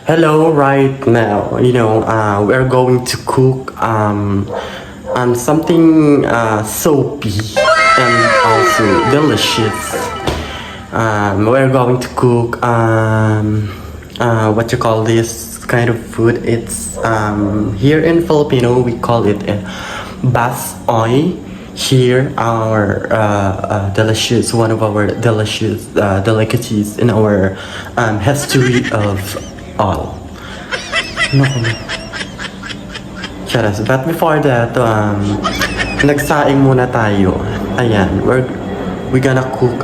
Hello, right now, we're going to cook something soapy and also delicious. We're going to cook what you call this kind of food. It's here in Filipino we call it basoy. Here, our delicious one of our delicious delicacies in our history of all. No. Charas. But before that, nagsaing muna tayo. Ayan, we're gonna cook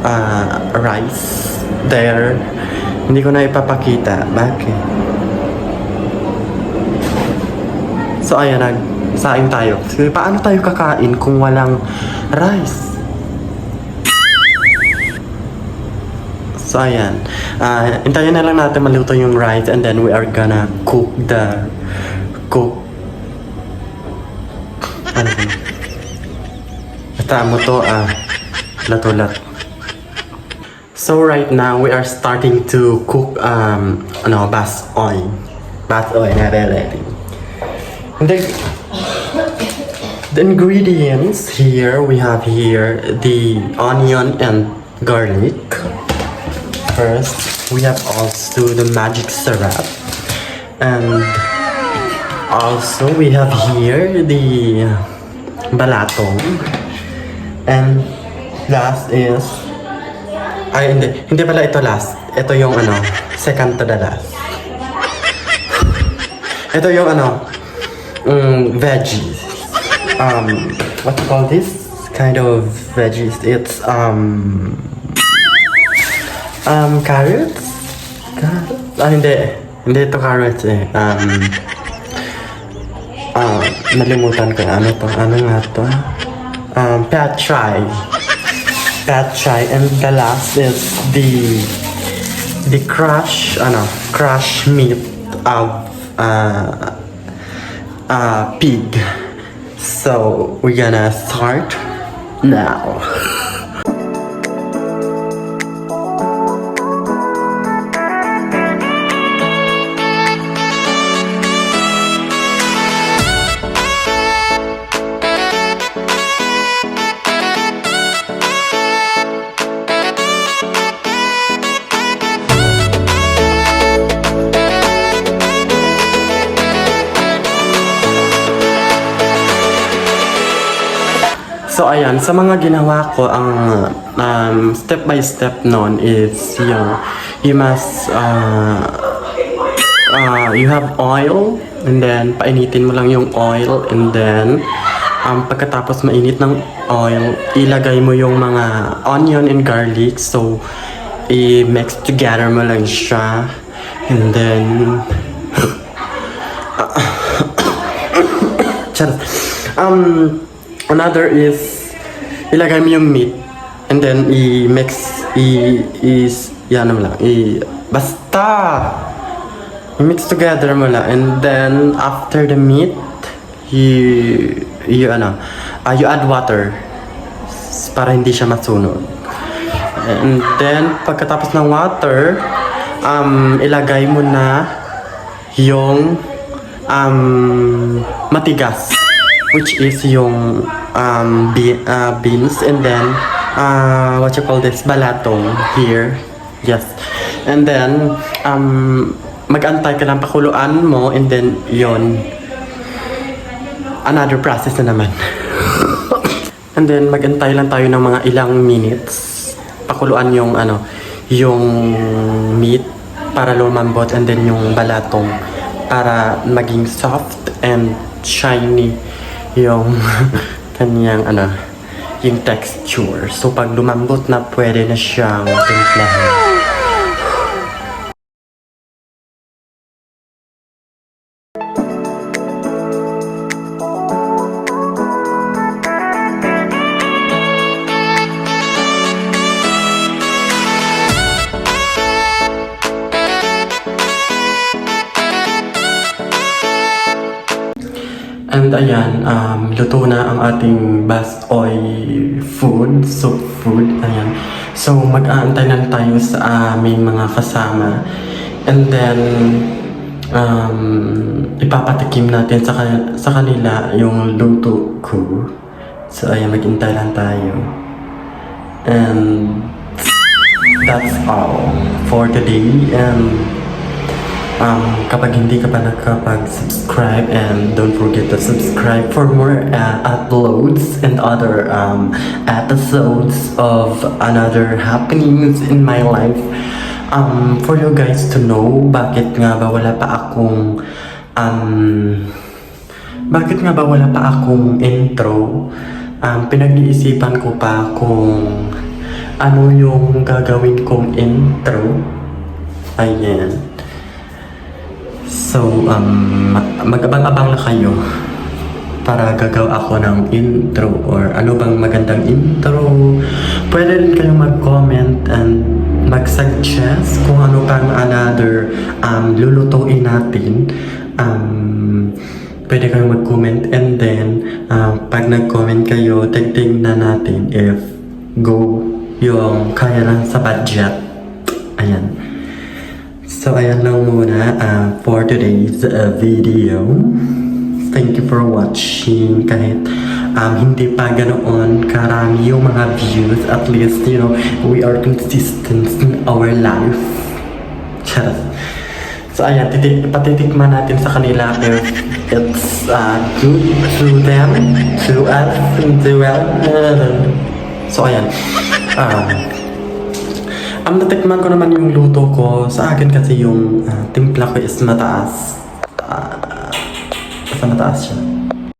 rice there. Hindi ko na ipapakita. Bakit? So ayan, nagsaing tayo. So, paano tayo kakain kung walang rice? So ayan, hintayin na lang natin maluto yung rice and then we are gonna cook ano ba? Basta mo to lat-ulat. So right now we are starting to cook basoy na ready. And the ingredients here, we have here the onion and garlic. First, we have also the magic syrup, and also we have here the balatong, and last is hindi pala ito last, ito yung second to the last. Ito yung veggies, what you call this kind of veggies? It's carrots? Hindi ito carrots eh. Nalimutan ko ano nga to? Pad thai, and the last is the crushed meat of pig. So we're gonna start now. So ayan, sa mga ginawa ko, ang step by step nun is you must you have oil, and then painitin mo lang yung oil, and then pagkatapos mainit ng oil, ilagay mo yung mga onion and garlic. So i-mix together mo lang siya, and then another is ilagay mo yung meat, and then basta i-mix together mo lang, and then after the meat you add water para hindi siya masunog, and then pagkatapos ng water ilagay mo na yung matigas, which is yung beans, and then what you call this, balatong here. Yes. And then mag-antay ka lang, pakuluan mo, and then yon another process na naman. And then mag-antay lang tayo ng mga ilang minutes, pakuluan yung yung meat para lumambot, and then yung balatong para maging soft and shiny yung kanyang yung texture. So pag lumambot na, pwede na siyang timplahan. And ayan, luto na ang ating basoy food, soup food. Ayan. So mag-aantay lang tayo sa aming mga kasama. And then ipapatikim natin sa kanila yung luto ko. So ayan, maghintay lang tayo. And that's all for today. And kapag hindi ka pa nakapag-subscribe, and don't forget to subscribe for more uploads and other episodes of another happenings in my life. For you guys to know, bakit nga ba wala pa akong intro. Pinag-iisipan ko pa kung ano yung gagawin kong intro. Ayan. So, mag-abang-abang na kayo para gagawa ako ng intro or ano bang magandang intro. Pwede rin kayong mag-comment and mag-suggest kung ano pang another lulutuin natin. Pwede kayong mag-comment, and then pag nag-comment kayo, tignan natin if go yung kaya lang sa budget. Ayan. So, ayan lang muna for today's video. Thank you for watching. Kahit hindi pa ganoon karami yung mga views, at least, you know, we are consistent in our life. Charot. So, ayan, patitikman natin sa kanila if it's good to them, to us, and to well. So, ayan. Natikman ko naman yung luto ko. Sa akin kasi yung timpla ko is mataas. Mataas siya.